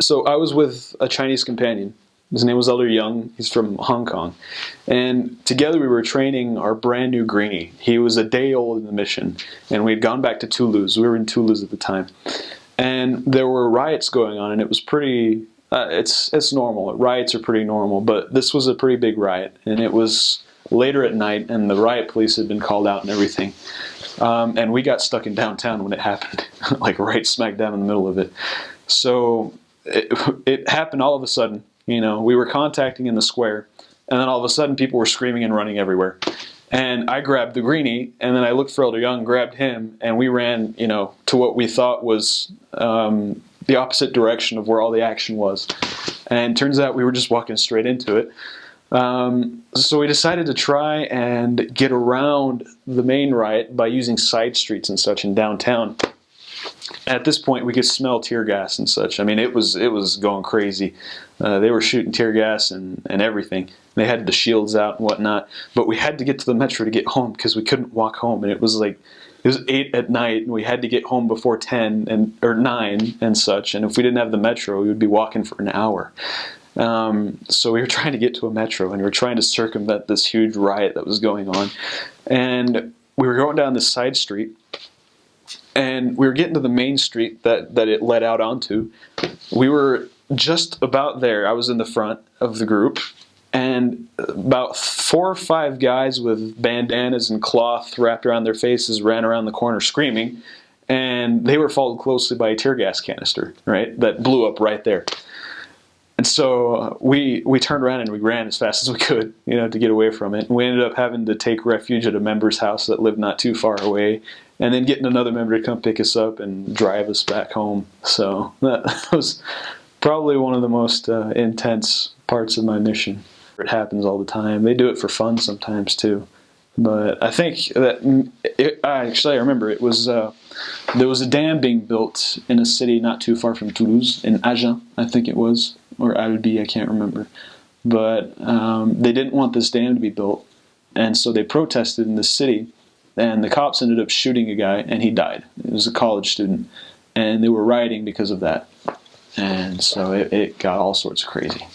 So I was with a Chinese companion. His name was Elder Young. He's from Hong Kong. And together we were training our brand new greenie. He was a day old in the mission, and we had gone back to Toulouse. We were in Toulouse at the time. And there were riots going on, and it was pretty, it's normal. Riots are pretty normal, but this was a pretty big riot. And it was later at night, and the riot police had been called out and everything. And we got stuck in downtown when it happened, like right smack dab in the middle of it. So it happened all of a sudden. You know, we were contacting in the square, and then all of a sudden people were screaming and running everywhere. And I grabbed the greenie, and then I looked for Elder Young, grabbed him, and we ran, you know, to what we thought was the opposite direction of where all the action was. And turns out we were just walking straight into it. So we decided to try and get around the main riot by using side streets and such in downtown. At this point, we could smell tear gas and such. I mean, it was going crazy. They were shooting tear gas and everything. They had the shields out and whatnot. But we had to get to the metro to get home because we couldn't walk home. And it was 8 at night, and we had to get home before 10 or 9 and such. And if we didn't have the metro, we would be walking for an hour. So we were trying to get to a metro, and we were trying to circumvent this huge riot that was going on. And we were going down this side street. And we were getting to the main street that it led out onto. We were just about there. I was in the front of the group. And about 4 or 5 guys with bandanas and cloth wrapped around their faces ran around the corner screaming. And they were followed closely by a tear gas canister, right, that blew up right there. And so we turned around and we ran as fast as we could, you know, to get away from it. And we ended up having to take refuge at a member's house that lived not too far away, and then getting another member to come pick us up and drive us back home. So that was probably one of the most intense parts of my mission. It happens all the time. They do it for fun sometimes too. But I think that I remember it was there was a dam being built in a city not too far from Toulouse, in Agen, I think it was, or Albi, I can't remember. But they didn't want this dam to be built, and so they protested in the city, and the cops ended up shooting a guy, and he died. It was a college student, and they were rioting because of that. And so it got all sorts of crazy.